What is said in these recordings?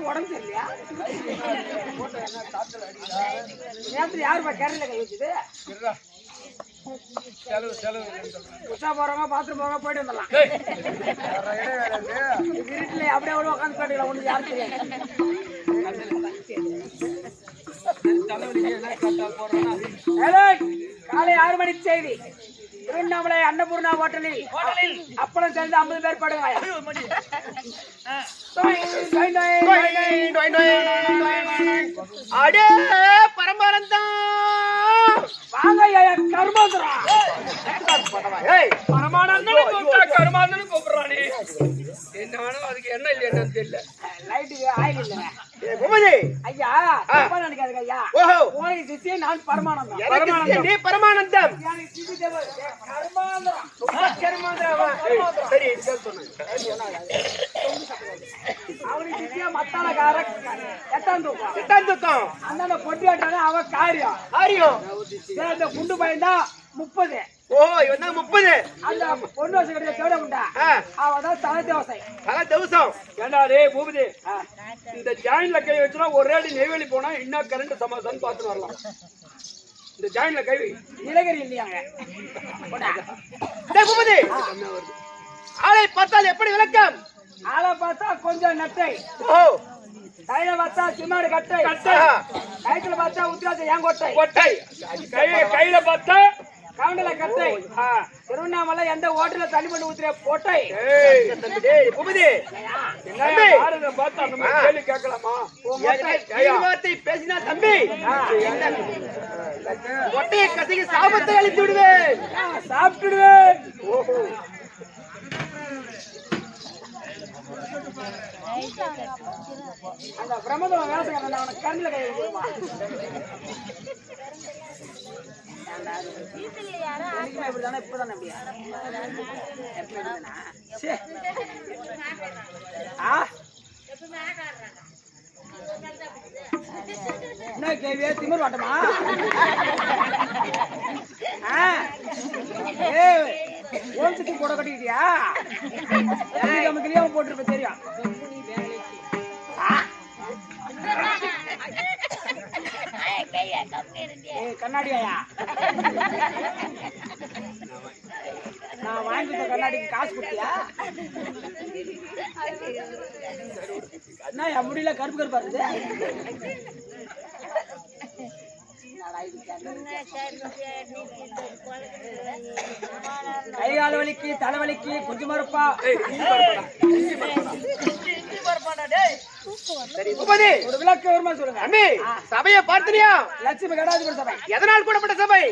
உடம்பு இல்லையா நேரத்துல யாருப்பா கேரள கை வச்சுது உஷா போறவங்க பாத்ரூம் போறவங்க போயிட்டு வந்துடலாம் வீட்டுல அப்படியே கூட உட்காந்து போயிட்டு ஒண்ணு யாரும் தெரியாது காலை 6 மணிக்கு செய்தி திருவண்ணாமலை அன்னபூர்ணா ஹோட்டலில் அப்பளம் சேர்ந்து 50 பேர் படுங்க அடே பரமானந்தம் வாங்க கர்மாந்திரா பரமானந்தம் கூப்பிடுறானே என்ன வேணும் அதுக்கு என்ன இல்லை என்னன்னு தெரியல லைட்டுக்கு ஆயில் இல்ல ஐயா நினைக்காதுங்க ஐயா உனக்கு சிசியே நான் பரமானந்தம் நீ பரமானந்தம் அவனுக்கு சிசியா மத்தானக்கார எட்டாம் தூக்கம் அந்த பொட்டி ஆட்டான அவ காரியம் இந்த குண்டு பையன்தான் 30 இவன் 30 அந்த பொண்ணு வசதி கிடையாது தேட உண்டா அவதான் தலை தேவசம் ஏண்டா ரே பூபதி இந்த ஜாயின்ல கை வச்சுனா ஒரே அடி நெய்வேலி போனா இன்னும் கரண்ட் சமாதானம் பார்த்து வரலாம் இந்த ஜாயின்ல கை நீலகிரி இல்லையாங்க பூபதி ஆளை பார்த்தால் எப்படி விளக்கம் ஆளை பார்த்தா கொஞ்சம் நட்டை கையில பார்த்தா சிமாடு கட்டை கைத்துல பார்த்தா உத்திராச ஏங்கொட்டை கையில பார்த்தா கவுண்டல கட்டை திருவண்ணாமலை எந்த ஹோட்டல்ல தண்ணி பண்ணி ஊத்துற போட்டை பேசினா தம்பி ஒட்டையை கசைக்கு சாபத்தை அளித்து விடுவேன் சாப்பிட்டுடுவேன் அந்த பிரம்மதம் வேலைக்காரன் அவனை கண்ணில கை இப்படிதானே இப்பதானே என்ன கேள்வியா திமிர் வாட்டமா ஓல்சுக்கு போட கட்டிக்கிட்டியா நமக்கு போட்டுருப்ப தெரியும் கண்ணாடியா நான் வாங்கி கொடுத்த கண்ணாடிக்கு காசு கொடுத்தியா என்ன என் முடியல கருப்பு கருப்பா இருக்குது கைகால வலிக்கு தலைவலிக்கு கொஞ்சம் மறுப்பா ஒரு விளக்கு வருமா சொல்லுங்க சபையை பார்த்தியா லட்சுமி கடாதிபதி சபை எதனால் கூடப்பட்ட சபை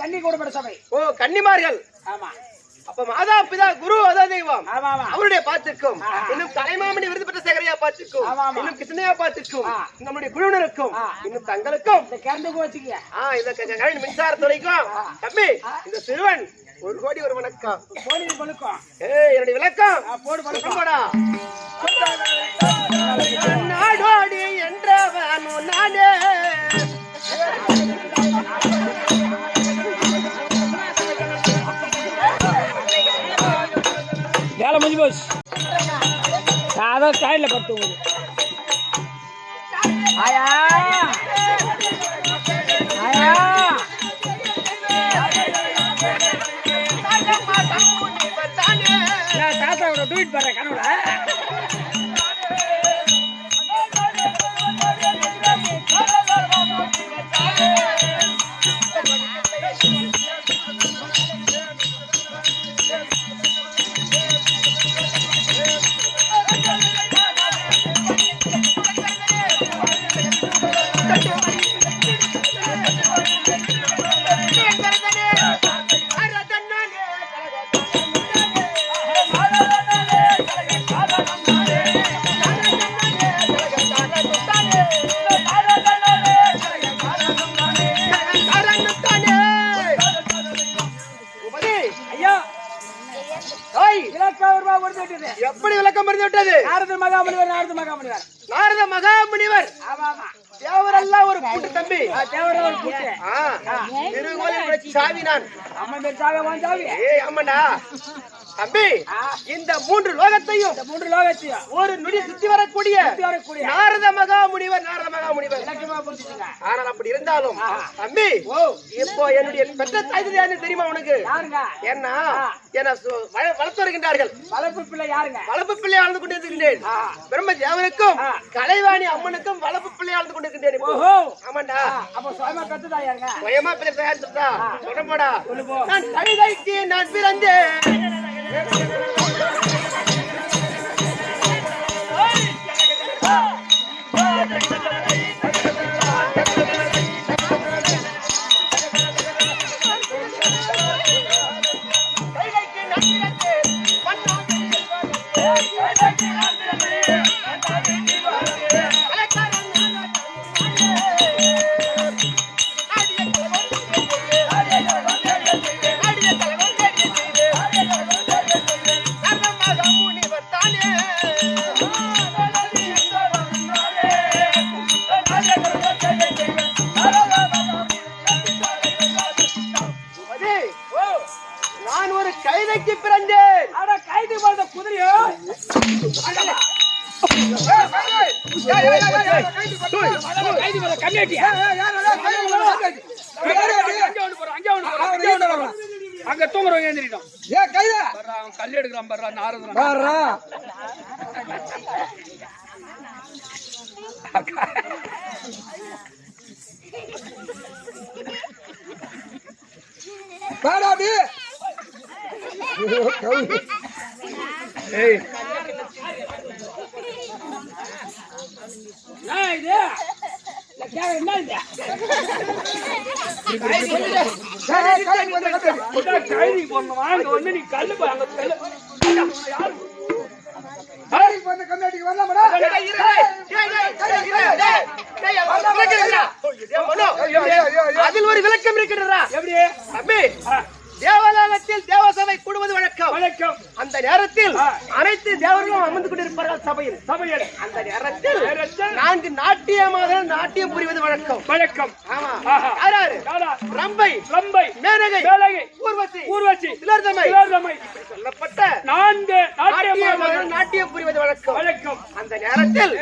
கன்னி கூடப்பட்ட சபை கன்னிமார்கள் ஆமா அப்ப மாதா பிதா குரு அதா தெய்வம் அவருடைய பாத்திருக்கும் இன்னும் தலைமாமணி விருது பெற்ற சேகரையா பாத்திருக்கும் இன்னும் கிருஷ்ணையா பாத்திருக்கும் நம்முடைய குழுவினருக்கும் இன்னும் தங்களுக்கும் இந்த கரண்டுக்கும் வச்சுக்க இந்த மின்சார துறைக்கும் தம்பி இந்த சிறுவன் 1 கோடி ஒரு வணக்கம் என்னுடைய விளக்கம் போடு பழக்கம் போடா நாடோடி என்றவன் நாடே வேலை முடிஞ்சு போச்சு அதான் ஸ்டைல பட்டு ஆயா ஆயா தாத்தாவோட ட்வீட் பண்ற கனவுல எப்படி விளக்கம் மறந்து விட்டது? நாரத மகாமுனிவர் நாரத மகாமுனிவர் தேவரெல்லாம் ஒரு கூட்டு தம்பி. தேவர ஒரு கூட்டு. திருகோயிலுடைய சாவி நான். அம்மன் பேர் சாவி வான் சாவி. ஏய் அம்மனா தம்பி, இந்த மூன்று லோகத்தையும் ஒரு நொடி சுத்தி வரக்கூடிய நாரத மகாமுனிவர். ஆனால் அப்படி இருந்தாலும் தம்பி, இப்போ என்னுடைய பெற்ற தாய் யாருன்னு தெரியுமா உனக்கு? என்ன வளர்த்து வருகின்றார்கள். வளர்ப்பு பிள்ளை யாருங்க? வளர்ப்பு பிள்ளை ஆழ்ந்து கொண்டிருக்கின்றேன். பிரம்மதேவனுக்கும் கலைவாணி அம்மனுக்கும் வளர்ப்பு பிள்ளை ஆழ்ந்து கொண்டிருக்கின்றேன். ஆமாண்டா. அப்ப சுயமா பெற்றதா யாருங்க? சுயமா பிள்ளை தயாரிச்சுட்டா சொல்றமாடா. நான் கழுதைக்கு நான் பிறந்தேன். நான் ஒரு கைதைக்கு பிறந்தேன். அட கைது போத குதிரையோ. கைது போத கம்மியாட்டி. அங்க தூங்குறவங்க எழுந்திரிட்டோம். ஏ கைத கல் எடுக்கிறான் பாரு நாரதன் பாரு. பாடாடி. ஏய் நான் இது என்ன இது? கைதி போடணும். அங்க வந்து நீ கல்லு அங்க கல்லு யாரு அதில் ஒரு விளக்கம் இருக்கிறதா? எப்படி தம்பி, தேவாலயத்தில் தேவசபை கூடுவது வழக்கம். அந்த நேரத்தில் அனைத்து தேவர்களும் அமர்ந்து கொண்டிருப்பார்கள் சபையில். அந்த நேரத்தில் 4 நாட்டியமாக நாட்டியம் புரிவது வழக்கம். ஆமா. ரம்பை, மேனகை, ஊர்வசி, திலோத்தமை சொல்லப்பட்ட 4 நாட்டியம் புரிவது வழக்கம். அந்த நேரத்தில்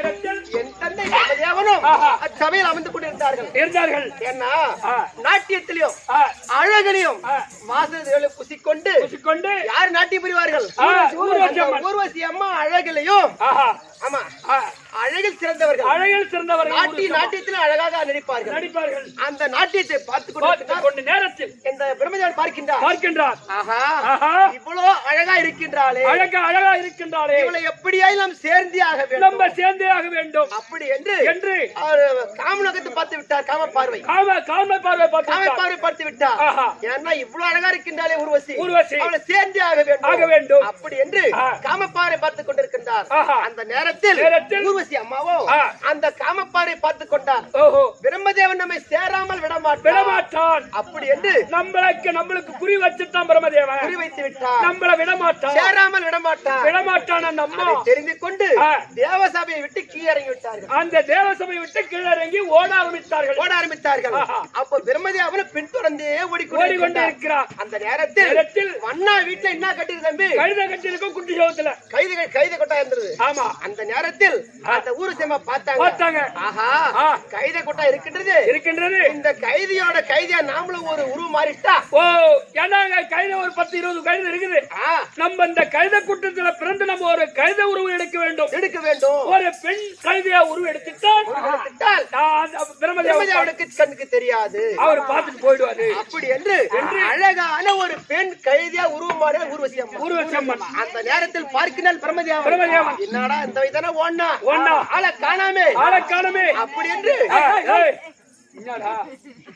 என் தந்தை தேவனும் அச்சபையில் அமர்ந்து கொண்டிருந்தார்கள். ஏன்னா நாட்டியத்திலையும் அழகிலையும் பூசிக்கொண்டு யார் நாட்டியம் புரிவார்கள்? ஊர்வசி அம்மா அழகிலையும் ஆமா அழகில் சிறந்தவர்கள். நாட்டியத்தில் அழகாக நடிப்பார்கள். அந்த நாட்டியத்தை பார்த்துக் கொண்டு நேரத்தில் இந்த பிரம்மதேவன் பார்க்கின்றார். ஆஹா, இவ்வளவு அழகா இருக்கின்றாளே, இவளை எப்படியாய் நாம் சேர்ந்தே ஆக வேண்டும். அப்படி என்று காமலோகத்தை பார்த்து விட்டார். காம பார்வை பார்த்து விட்டார். ஏன்னா இவ்வளவு அழகா இருக்கின்றாளே ஊர்வசி, அவளை சேர்ந்தே ஆக வேண்டும். அப்படி என்று காமப்பாறை பார்த்துக் கொண்டிருக்கின்றார். அந்த நேரத்தில் ஊர்வசி அம்மாவோ அந்த காமப்பாறை பார்த்துக் கொண்டார். பிரம்மதேவன் நம்மை சேராமல் விடமாட்டான். அப்படி என்று நம்மளுக்கு குறி வச்சுட்டான். பிரம்மதேவன் குறி வைத்து விட்டார். நம்மள விடமாட்டான், சேராமல் விடமாட்டான். அம்மா தெரிந்து கொண்டு தேவசபையை விட்டு கீழே இறங்கி விட்டார்கள். அந்த தேவசபையை விட்டு கீழே இறங்கி ஓட ஆரம்பித்தார்கள். அப்ப பிரம்மதேவன் பின்தொடர்ந்தே ஓடிக்கொண்டே இருக்கிறார். அந்த நேரத்தில் வண்ணா வீட்டுல என்ன கட்டிருக்கு தம்பி? கைத கட்டிருக்கும். குட்டி சோத்துல கைத கொட்டா இருந்தது. ஆமா. அந்த நேரத்தில் அந்த ஊரு சேமா பார்த்தாங்க. ஆஹா, கைத கொட்டா இருக்கின்றது. இந்த கைதியோட கைதியா நாமளும் ஒரு உருவம் மாறிட்டா. ஓ, ஏன்னா கைத ஒரு 10-20 கைது இருக்குது. நம்ம இந்த கைத கூட்டத்துல பிறந்து நம்ம ஒரு கைத உருவம் எடுக்க வேண்டும். ஒரு பெண் கைதியா உருவம் எடுத்துட்டால் பிரம்மதேவனுக்கு கண்ணுக்கு தெரியாது, அவர் பார்த்துட்டு போயிடுவாரு. அப்படி என்று அழகான ஒரு பெண் கைதியா உருவமான ஊர்வசி அம்மன் அந்த நேரத்தில் பார்க்கிறாள். பிரம்மதேவன் என்னடா இந்த வயதான ஓண்ணா ஆளை காணாமே. அப்படி என்று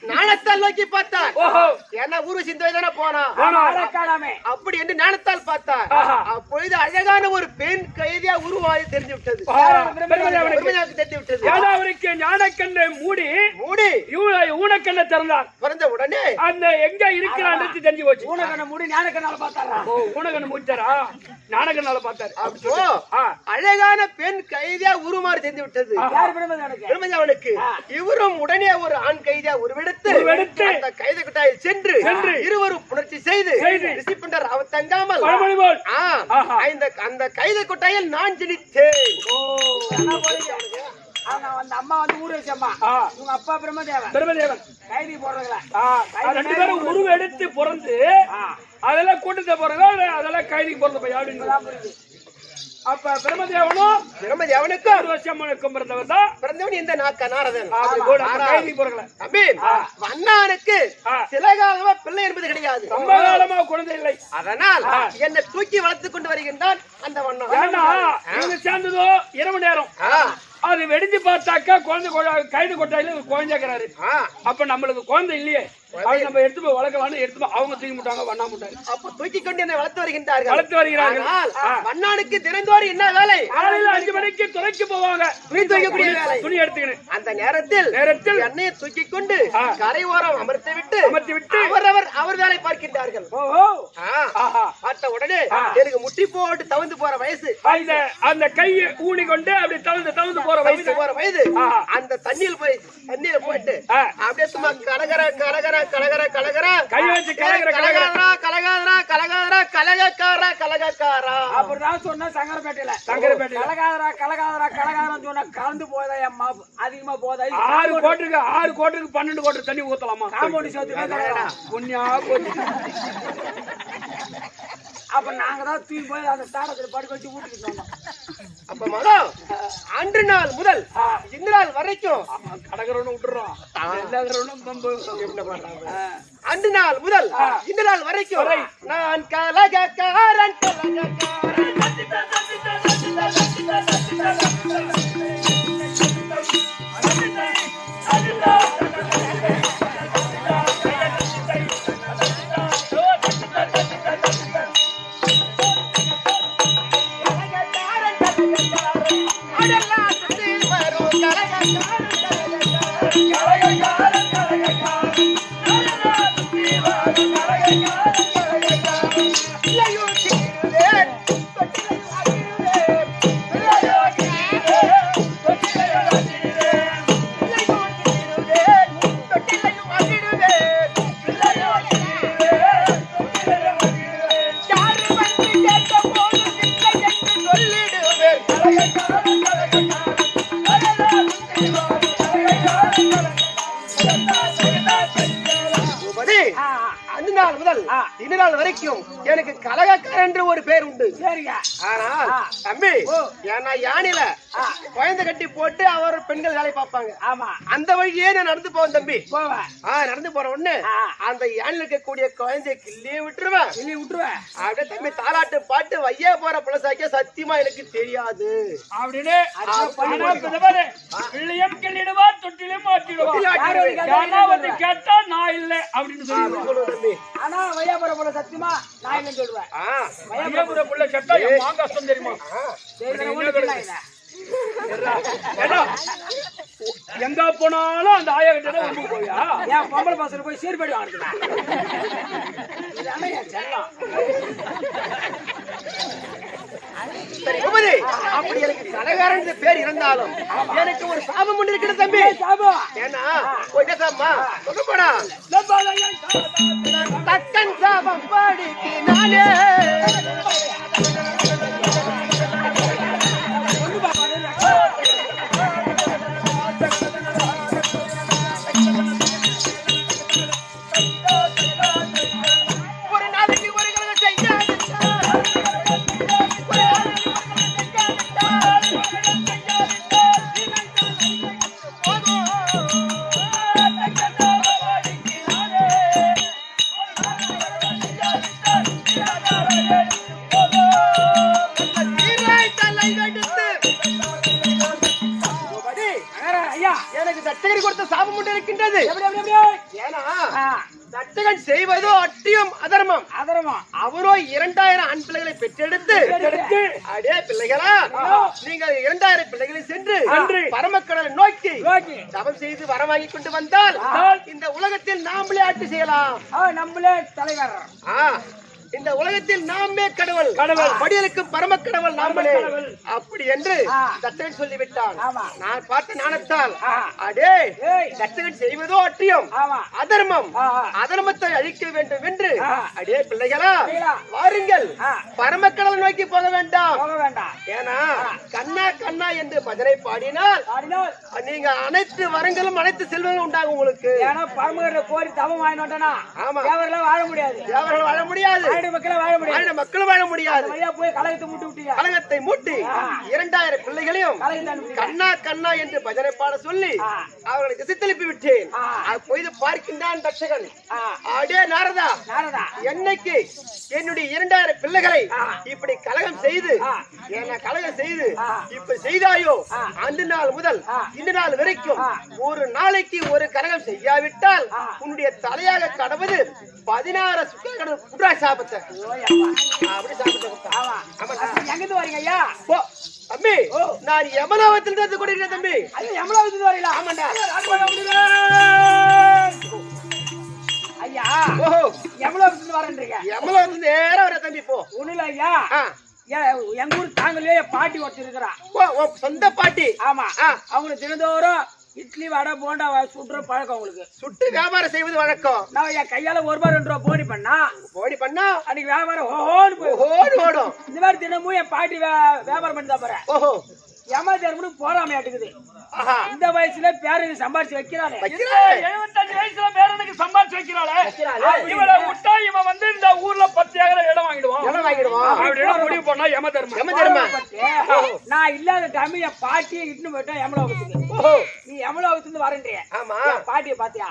நாணத்தால் நோக்கி பார்த்தார். ஓஹோ ஏன்னா ஊர்வசி இந்த வயதான போனா அழகாடாமே அப்படி என்று ஞானத்தால் பார்த்தார். அப்பொழுது அழகான ஒரு பெண் கைதியா உருவாகி தெரிஞ்சு விட்டது. பிரம்மதேவனுக்கு தெரிந்து விட்டது. அவருக்கு ஞானக்கண்ணை மூடி மூடி ஊனக்கண்ணை திறந்தார். பிறந்த உடனே அந்த எங்க இருக்கிறான்னு தெரிஞ்சு போச்சு. ஊனக்கண்ணை மூடி ஞானக்கண்ணால பார்த்தாரா? ஓ ஊனக்கண்ணை மூடிட்டாரா? ஞானக்கண்ணால பார்த்தாரு. அப்போ அழகான பெண் கைதியா உருமாறி தெரிந்து விட்டது பிரம்மதேவனுக்கு. இவரும் உடனே ஒரு ஆண் கைதியா உருவெடுத்து அந்த கைது குட்டாயில் சென்று இருவரும் புணர்ச்சி செய்து ரிஷிபண்டர் அவர் தங்காமல் அந்த கைது குட்டாயில் நான் ஜனித்தேன். அந்த அம்மா வந்து ஊர்வசி அம்மா, உங்க அப்பா பிரம்மதேவன் கைதி போடுறாங்களா? ரெண்டு பேரும் உருவெடுத்து பிறந்து அதெல்லாம் கூட்டத்தை போறாங்க, அதெல்லாம் கைதிக்கு பிறந்த போய் அப்படின்னு. அப்ப பிரம்மதேவனுக்கும் ஊர்வசி அம்மனுக்கும் பிறந்தவர் தான் பிறந்தவன் இந்த நாரதன். கைதிக்கு போறாங்களா? தம்பி வண்ணானுக்கு சில காலமா பிள்ளை என்பது கிடையாது, ரொம்ப காலமா குழந்தை இல்லை. அதனால் என்னை தூக்கி வளர்த்துக் கொண்டு வருகின்றான் அந்த வண்ணன். ஏன்னா இவங்க சேர்ந்ததோ இரவு நேரம், அது வெடிஞ்சு பார்த்தாக்கா குழந்தை கைது கொட்டாயில குழந்தைக்கிறாரு. அப்ப நம்மளுக்கு குழந்தை இல்லையே, நம்ம எடுத்து போய் வளர்க்கலாம்னு எடுத்து அவங்க தூக்கி முட்டாங்க, வண்ணா முட்டாங்க. அப்ப தூக்கி கொண்டு என்னை வளர்த்து வருகிறார்கள். வண்ணானுக்கு தினந்தோறும் என்ன வேலை? காலையில 5 மணிக்கு துறைக்கு போவாங்க, துணி துவைக்கக்கூடிய வேலை. துணி எடுத்துக்கணும். அந்த நேரத்தில் எண்ணெயை தூக்கி கொண்டு கரை ஓரம் அமர்த்தி விட்டு அவர் வேலை பார்க்கின்றார்கள். பார்த்த உடனே எனக்கு முட்டி போட்டு தவந்து போற வயசு, அந்த கையை ஊனி கொண்டு அப்படி தவந்து போற வயது. அந்த தண்ணியில் போயிட்டு அப்படியே சும்மா கலகர கை வச்சு கலகாரா அப்படிதான் சொன்ன. சங்கரப்பேட்டையில கலகாதரா சொன்ன கலந்து போதா அதிகமா போதா. 6 கோட்டுக்கு 12 கோட்டு தண்ணி ஊத்தலாமா? காம்பவுண்ட் சேர்த்து பொன்னியா போச்சு. அப்ப நாங்க தான் தூக்கி போய் அந்த தாடத்துல படுக்க வச்சு ஊட்டிட்டு வந்தோம். அப்ப மகன் அன்று நாள் முதல் இந்த நாள் வரைக்கும் கடகரன்னு விட்டுறோம், அன்று நாள் முதல் இந்த நாள் வரைக்கும் நான் கலகக்காரன். எனக்கு கலகக்காரன் என்று ஒரு பேர் உண்டு. ஆனால் தம்பி ஏன்னா யானையில குழந்தை கட்டி போட்டு அவர் பெண்கள் வேலை பார்ப்பாங்க. அந்த வழியே நான் நடந்து போவேன் தம்பி. நடந்து போற உடனே அந்த யானையில இருக்கக்கூடிய குழந்தைய கிள்ளி விட்டுருவேன். அப்படியே தம்பி தாலாட்டு பாட்டு வையா போற புலசாக்கிய சத்தியமா எனக்கு தெரியாது அப்படின்னு கேட்டா நான் இல்ல அப்படின்னு சொல்லி. ஆனா வையாபுர புள்ள சத்தியமா நான் இல்லைன்னு சொல்லுவேன். வையாபுர புள்ள கேட்டா என் கஷ்டம் தெரியுமா? எங்க போனாலும் அந்த ஆயா கிட்ட வந்து போயா ஏன் பொம்பளை பாசல போய் சீர்படி வாங்கிக்கலாம். அப்படி எனக்கு கலகாரன் பேர் இருந்தாலும் எனக்கு ஒரு சாபம் ஒன்று இருக்கிறது தம்பி. ஏன்னா சொல்ல போடா தக்கன் சாபம் பாடிக்கு நானே அவனுக்கு தச்சகன் கொடுத்த சாபம் உண்டு இருக்கின்றது. ஏன்னா தச்சகன் செய்வதோ அட்டியும் அதர்மம். அவரோ 2000 ஆண் பிள்ளைகளை பெற்றெடுத்து அடே பிள்ளைகளா, நீங்கள் 2000 பிள்ளைகளை சென்று பரமக்கடலை நோக்கி தவம் செய்து வரவாங்கி கொண்டு வந்தால் இந்த உலகத்தில் நாமளே ஆட்சி செய்யலாம். நம்மளே தலைவர். இந்த உலகத்தில் நாமே கடவுள். படியலுக்கு பரம கடவுள் நாமளே. அப்படி என்று தச்சகன் சொல்லிவிட்டான். நான் பார்த்த நாணத்தால் அடே தச்சகன் செய்வதோ அட்டியம் அதர்மம். அதர்மத்தை அழிக்க வேண்டும் என்று அடே பிள்ளைகளா வாருங்கள், பரம கடவுள் நோக்கி போக வேண்டாம். ஏன்னா கண்ணா கண்ணா என்று பஜனை பாடினால் நீங்க அனைத்து வரங்களும் அனைத்து செல்வங்களும் உண்டாகும் உங்களுக்கு. பரமகடலை கோரி தவம் வாங்கினோம்னா வாழ முடியாது. தேவர்கள் வாழ முடியாது. மக்களும் வாழ முடியாது. கலகத்தை மூட்டி 2000 பிள்ளைகளையும் கண்ணா கண்ணா என்று பஜனை பாட சொல்லி அவர்களை திசை திருப்பி விட்டேன். பொய்து பார்க்கின்றான் தட்சகன். அடே நாரதா, என்னைக்கு என்னுடைய 2000 பிள்ளைகளை இப்படி கலகம் செய்து கலகம் செய்து இப்படி செய்தாயோ அந்த நாள் முதல் இந்த நாள் வரைக்கும் ஒரு நாளைக்கு ஒரு கலகம் செய்யாவிட்டால் உன்னுடைய தலையாக கடவுது 16 குட்ரா சாபத்தை. அப்படி எங்கிருந்து வரீங்க ஐயா? தம்பி, நான் யமலோகத்திலிருந்து கூட்டிருக்கேன் தம்பி. யமலோகத்திலிருந்து வரீங்களா? ஆமாண்டா ஐயா. யமலோகத்திலிருந்து வரேன்றீங்க? யமலோகத்திலிருந்து நேரா வர தம்பி. போ ஒண்ணுல ஐயா, எங்க ஊர் தாங்களே பாட்டி ஒருத்தர் இருக்கிறா. சொந்த பாட்டி? ஆமா. அவங்களுக்கு தினந்தோறும் இட்லி வடை போண்டா சுட்டுற பழக்கம். உங்களுக்கு சுட்டு வியாபாரம் செய்வது வழக்கம். நான் என் கையால 1 ரூபா 2 ரூபா போடி பண்ணா அன்னைக்கு வியாபாரம் ஓடும். இந்த மாதிரி தினமும் என் பாட்டி வியாபாரம் பண்ணி தான் போறேன். ஏமாத்தியாரு போறாமையாட்டுக்குது. இந்த வயசுல பேரனுக்கு சம்பாரிச்சு வைக்கிறாளே, 75 வயசுல பேரனுக்கு சம்பாரிச்சு வைக்கிறாளே, இவளை விட்டா இவன் வந்து இந்த ஊர்ல 10 ஏக்கர் இடம் வாங்கிடுவான். அப்படின்னா முடிவு பண்ணா யம தர்மம். நான் இல்லாத டைம் என் பாட்டியை இட்டுன்னு போயிட்டேன் யமலோகத்துக்கு. நீ யமலோகத்துல வரேன்றிய? ஆமா. பாட்டியை பாத்தியா?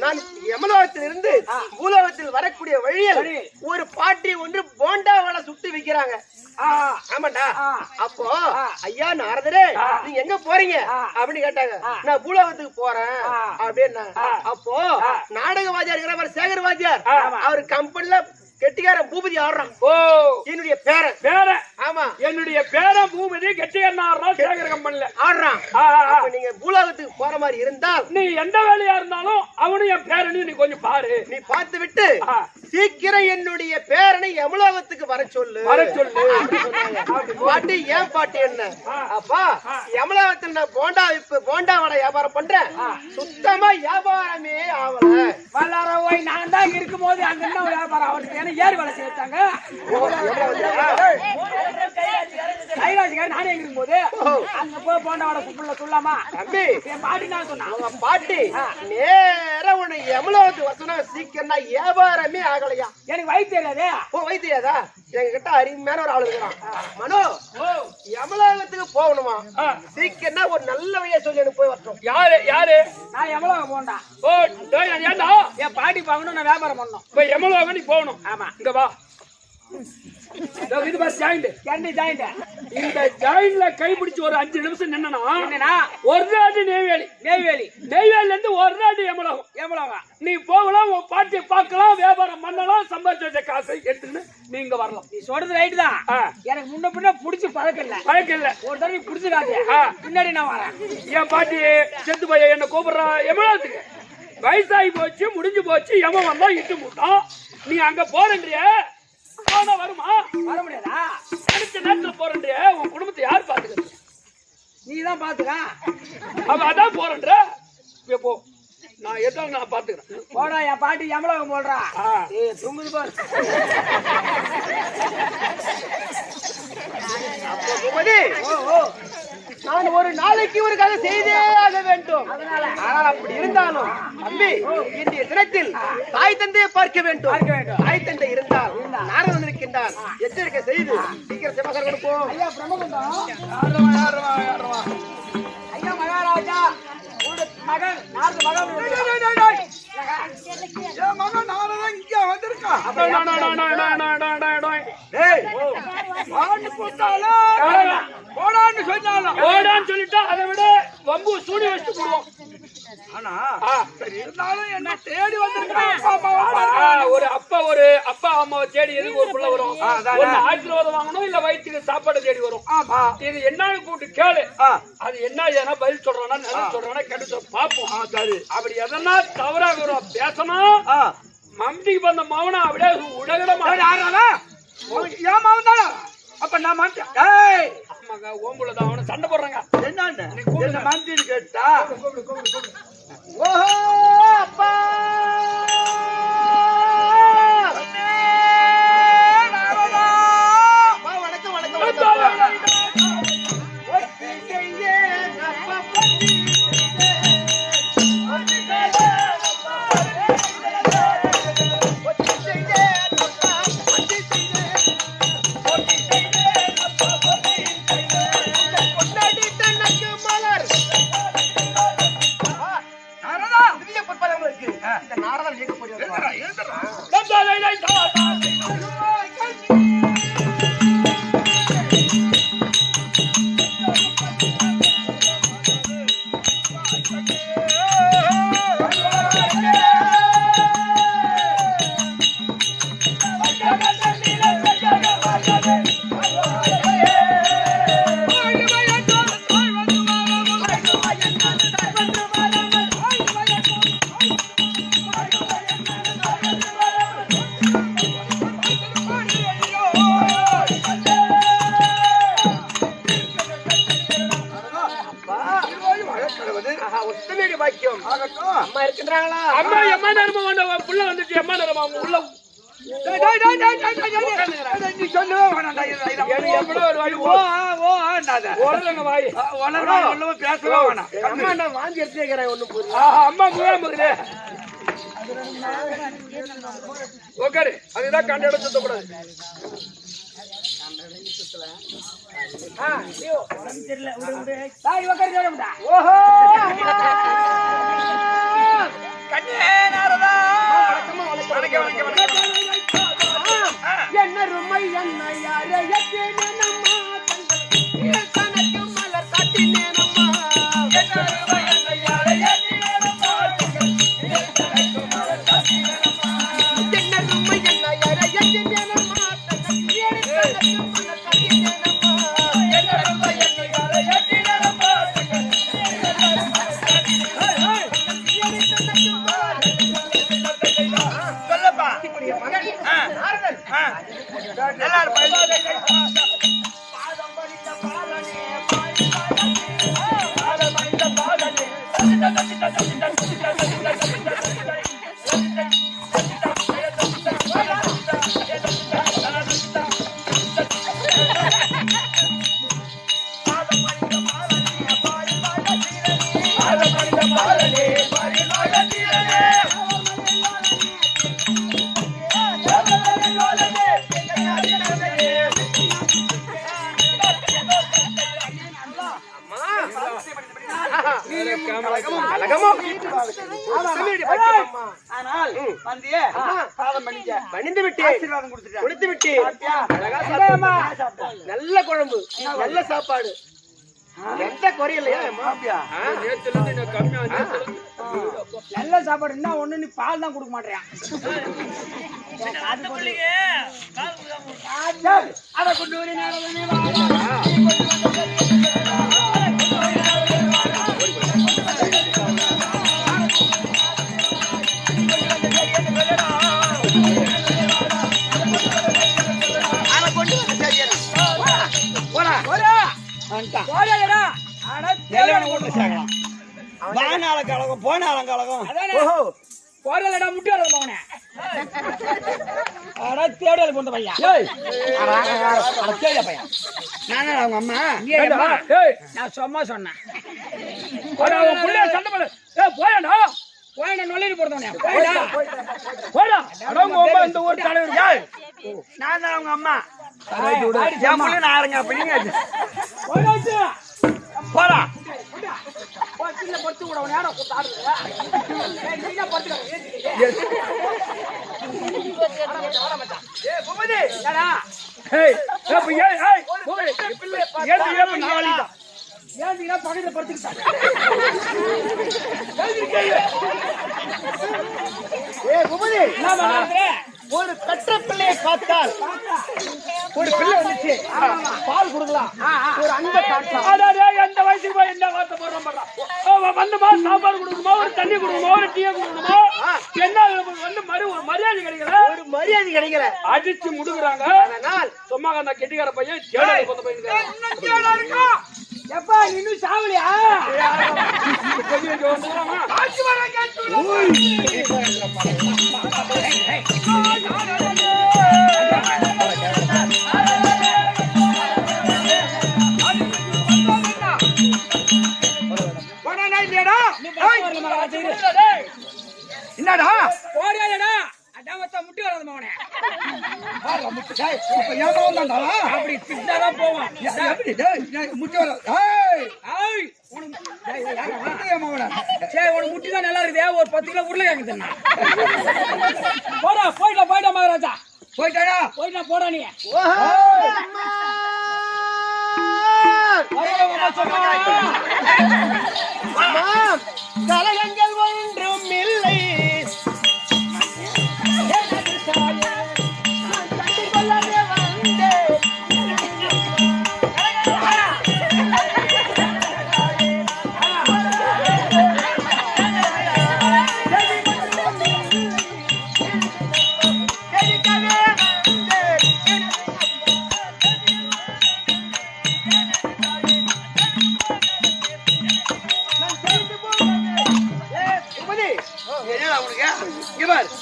நான் யமலோகத்திலிருந்து பூலோகத்தில் வரக்கூடிய வழியில் ஒரு பாட்டி ஒன்று போண்டா வடை சுட்டு விக்கிறாங்க. ஆமாண்டா. அப்போ ஐயா நாரதரே, நீங்க எங்க போறீங்க அப்படின்னு கேட்டாங்க. நான் பூலோகத்துக்கு போறேன் அப்படின்னா. அப்போ நாடக வாத்தியார் இருக்கிறவர் சேகர் வாத்தியார், அவர் கம்பெனில கெட்டிக்காரன் பூபதி ஆடுறான். என்னுடைய பேரன். ஆமா, என்னுடைய பேரன் பூபதி கெட்டிக்காரன் ஆடுறான். சேகர் கம்பெனில ஆடுறான். நீங்க பூலோகத்துக்கு போற மாதிரி இருந்தால் நீ எந்த வேலையா இருந்தாலும் அவனும் என் பேரனையும் நீ கொஞ்சம் பாரு. நீ பார்த்து விட்டு சீக்கிரம் என்னுடைய பேரனை யமலோகத்துக்கு வர சொல்லு. பாட்டி ஏன் பாட்டி என்ன? அப்பா யமலோகத்தில் நான் போண்டா வடை வியாபாரம் பண்றேன். சுத்தமா வியாபாரமே ஆகல. வல்லாரவோய் நான் தான் இருக்கும் போது அங்க என்ன வியாபாரம் ஆகட்டும். ஏறி வேலை செய்யறாங்க. கைலாசிக்கார நானே இருக்கும் போது அங்க போய் போண்டா வடை சுப்பல சொல்லாமா தம்பி? என் பாட்டி நான் சொன்னா. அவங்க பாட்டி நேரா உன்னை யமலோகத்துக்கு வசனா சீக்கிரம்னா வியாபாரமே ஆகலையா? எனக்கு வயிற்று தெரியாதே. வயிற்று தெரியாதா? எங்க கிட்ட அருமையான ஒரு ஆளு இருக்கிறான். மனோ, யமலோகத்துக்கு போகணுமா? சீக்கிரம்னா ஒரு நல்ல வழியா சொல்லி எனக்கு போய் வரட்டும். யாரு? நான் யமலோகம் போண்டா. ஏண்டா என் பாட்டி பார்க்கணும், நான் வியாபாரம் பண்ணணும். இப்ப யமலோகம் நீ போகணும். ஆமா. இங்க வா. இது பாரு ஜாயிண்ட். இந்த ஜாயிண்ட்ல கைப்பிடிச்சு ஒரு 5 நிமிஷம் நின்னா ஒரு நாடு நெய்வேலில இருந்து ஒரு நாடு யமலோகம். நீ போகலாம், உன் பாட்டியை பார்க்கலாம், வியாபாரம் பண்ணலாம், சம்பாதிச்சு வச்ச காசை எடுத்துன்னு நீங்க வரலாம். நீ சொல்றது ரைட்டு தான். எனக்கு முன்ன பின்ன புடிச்சு பழக்கம் இல்ல. ஒரு தடவை புடிச்சு காட்டிய பின்னாடி நான் வரேன். என் பாட்டி செத்து போய் என்ன கூப்பிடுறா யமலோகத்துக்கு. வயசாகி போச்சு, முடிஞ்சு போச்சு. யமன் வந்தா இட்டு மூட்டான். நீ அங்க போறேன்றிய வருமா? வர முடியாதா? அடுத்த நேரத்துல போறேன்றிய உன் குடும்பத்தை யார் பாத்துக்கிறது? நீ தான் பாத்துக்க. அதான் போறேன்ற போ. நான் எதாவது நான் பாத்துக்கிறேன். போடா, என் பாட்டி யமலோகம் போடுறா. தூங்குது பாரு. நான் ஒரு நாளைக்கு ஒரு கதை செய்தே ஆக வேண்டும். ஆனால் அப்படி இருந்தாலும் தம்பி, இன்றைய தினத்தில் தாய் தந்தையை பார்க்க வேண்டும். தாய் தந்தை இருந்தால் நாரதன் இருக்கின்றான். எச்சரிக்கை செய்து சீக்கிரம் சிவகர் கொடுப்போம். ஐயா பிரம்மகுண்டம், ஐயா மகாராஜா, மகன் நாரத மகன் இங்க வந்திருக்கா. போடான்னு சொல்லிட்டா அதை விட வம்பு சூடி வச்சுட்டு போடுவோம். ஆனா சரி இருந்தாலும் என்ன தேடி வந்திருக்கான் ஒரு அப்பா அம்மாவை தேடி எதுக்கு ஒரு பிள்ளை வரும்? ஒண்ணு ஆசீர்வாதம் வாங்கணும், இல்ல வயிற்றுக்கு சாப்பாடு தேடி வரும். இது என்னன்னு கூப்பிட்டு கேளு. அது என்ன ஏன்னா பதில் சொல்றானா நல்லா சொல்றானா கெடுத்து பாப்போம். சரி, அப்படி எதனா தவறா பேசணும். மம்டிக்கு வந்த மவனா அப்படியே உடகட ஏன் மவன் தானே? அப்ப நான் மாட்டேன். ஓம்புலதான் அவனை சண்டை போடுறாங்க. என்ன மந்தின்னு கேட்டா ஓஹோ அப்பா வணக்கம் வணக்கம் அம்மா இருக்கின்றாங்களா? அம்மா எம்மா நேரமா புள்ள வந்துச்சு. எம்மா நேரமா உள்ள உட்காரு. அதுதான் கண்ட இடம் சுத்தக்கூடாது. என்ன ருமை என்ன யாரை மலர் காட்டினேனம்மா நல்ல குழம்பு நல்ல சாப்பாடு எந்த குறையில்லையா? நல்ல சாப்பாடு என்ன ஒண்ணு நீ பால் தான் கொடுக்க மாட்டேன். அதை கொண்டு வானால கலகம் போனால கலகம் போறலடா முட்டியோட போனே. அட தேடல போந்த பையா. ஏய் அட தேட பையா. நானே அவங்க அம்மா. ஏய் நான் சும்மா சொன்னேன். போடா உன் புள்ளைய சண்டை போடு. ஏய் போடா. போய்டா நொல்லிட்டு போறதவனே. போய்டா. போடா. அடங்க அம்மா இந்த ஊர் தலைவர். ஏய் நான் தான் அவங்க அம்மா. என் புள்ள நான் யாருங்க அப்படிங்க. போடாச்சு. போடா. பத்தில பத்து கூட நேரா கூட்டாடுற. ஏய் நீங்க பத்துக்க. ஏய் பொம்மதி என்னடா? ஏய் ஏய் ஏய் பொம்மதி பிள்ளை ஏய் ஏய் நாளிடா. ஏந்திங்கன்னா பக்கத்துல படுத்துக்கிட்டாங்க. பூபதி என்ன பண்றாங்க? ஒரு பெற்ற பிள்ளையை பார்த்தால் ஒரு பிள்ளை வந்துச்சு பால் கொடுக்கலாம் ஒரு அன்பை காட்டலாம். எந்த வயசுக்கு போய் என்ன வார்த்தை போடுறோம் வந்துமா சாப்பாடு கொடுக்கணுமா ஒரு தண்ணி கொடுக்கணுமா ஒரு டீ கொடுக்கணுமா என்ன வந்து ஒரு மரியாதை கிடைக்கல ஒரு மரியாதை கிடைக்கல அடிச்சு முடுக்குறாங்க. அதனால் சும்மா அந்த கெட்டிக்கார பையன் கொண்டு போயிருக்காங்க. எப்பா இன்னும் சாவலியா? என்னடா போறியாடா அடாமத்த முட்டி வராத மவனே. அப்படி திட்டாதான் போவான். உனக்கு முட்டி தான் நல்லா இருக்குதே. ஒரு 10 கிலோ உருளைக்கிழங்கு தின்னா. போடா போயிட்டா மகாராஜா போயிட்டா போடா நீ. கலகங்கள் ஒன்றும் இல்லை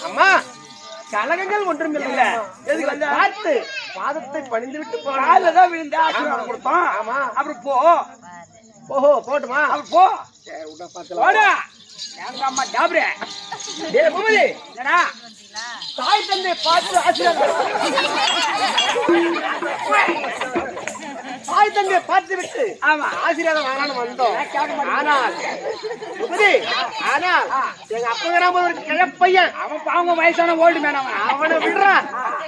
அம்மா கலகங்கள் ஒன்றும் இல்லை. பார்த்து பாதத்தை பணிந்து விட்டு காலதான் விழுந்து ஆசீர்வாதம் கொடுத்தோம். ஆமா அப்புறம் போ. ஓஹோ போட்டுமா அப்புறம் போ. போடா எங்க அம்மா டாப்ரே. பூமதி என்னடா தாய் தந்தை பார்த்து ஆசீர்வாதம் தாய் தந்தையை பார்த்து விட்டு ஆமா ஆசீர்வாதம் வாங்கலாம்னு வந்தோம். கேட்க மாட்டேன். ஆனால் எங்க அப்பா ஒரு கிழப்பையன் அவன் பாவங்க வயசான ஓல்டு மேன் அவனை விடுறான்.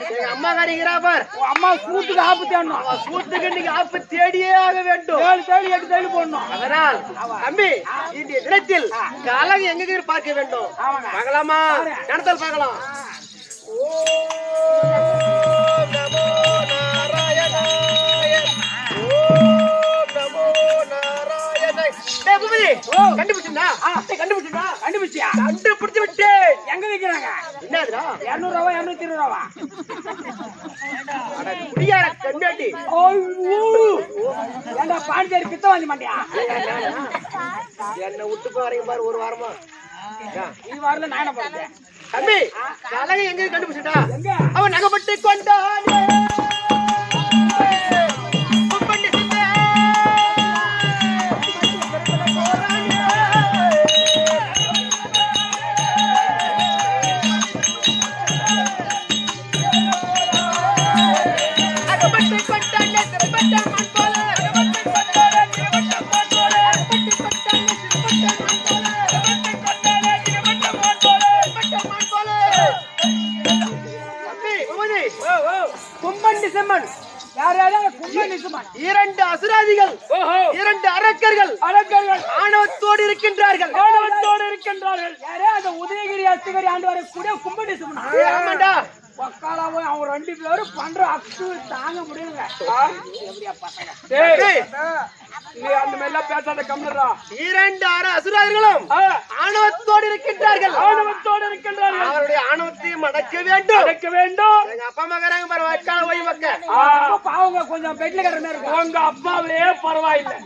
எங்க அம்மா காரிக்கிறா பார் அம்மா சூட்டுக்கு ஆப்பு தேடணும். சூட்டுக்கு இன்னைக்கு ஆப்பு தேடியே ஆக வேண்டும். 7 தேடி 8 தேடி போடணும். அதனால் தம்பி இன்றைய தினத்தில் கலகம் எங்க பார்க்க வேண்டும். பார்க்கலாமா? நடத்தல் பார்க்கலாம். ஓம் நமோ நாராயணாய ஓம் நமோ நாராயணாய. டேய் பூபதி கண்டுபிடிச்சா? கண்டுபிடிச்சியா? கண்டுபிடிச்சு விட்டு எங்க விக்கிறாங்க? என்னதுடா? 200 ரூபா 220 ரூபா. குடியார கண்டாட்டி ஏண்டா பாண்டிச்சேரி பித்த வாங்கி மாட்டியா? என்ன விட்டு போறீங்க பாரு ஒரு வாரமா. நீ வரல நான் என்ன பண்றேன்? தம்பி கலகம் எங்க கண்டுபிடிச்சா? எங்க? அவன் நகப்பட்டு கொண்டானே இரண்டு அசுராதிகள் 2 அரக்கர்கள் ஆணவத்தோடு இருக்கின்றார்கள். யாரே அந்த உதயகிரி அஸ்தகிரி ஆண்டவரை கூட கும்படி சுமனா? ஆமாண்டா பக்காலா போய் அவங்க 2 பேரும் பண்ற அக்கு தாங்க முடியல. எப்படியா பசங்க? நீ அந்த மாதிரி எல்லாம் பேசாத கம்னரா. 2 அசுராதிகளும் ஆணவத்தோடு இருக்கின்றார்கள். அவருடைய ஆணவத்தை மடக்க வேண்டும். எங்க அப்பா மகராங்க பாரு வக்கால போய் வக்க. அவங்க கொஞ்சம் பெட்ல கற மாதிரி இருக்கு. உங்க அப்பாவே பரவாயில்லை.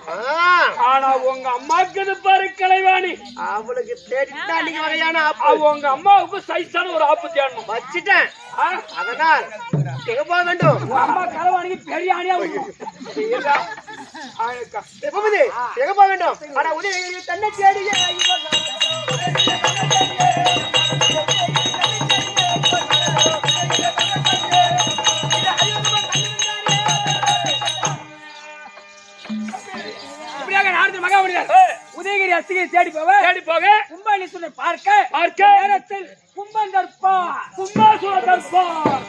ஆனா உங்க அம்மாக்கு இது பாரு கலைவாணி. அவளுக்கு தேடிட்டா நீங்க வகையான உங்க அம்மாவுக்கு சைஸான ஒரு ஆப்பு தேடணும். வச்சிட்டேன். அதனால் எங்க போக வேண்டும்? அம்மா கலைவாணிக்கு பெரிய ஆணியா விடும். பூபதி எங்க போக வேண்டும்? ஆனா உதயகிரி தன்னை தேடி உதயகிரி அஸ்தகிரி தேடி போக கும்பாசுரனை பார்க்க நேரத்தில் கும்பாசுர தர்பார்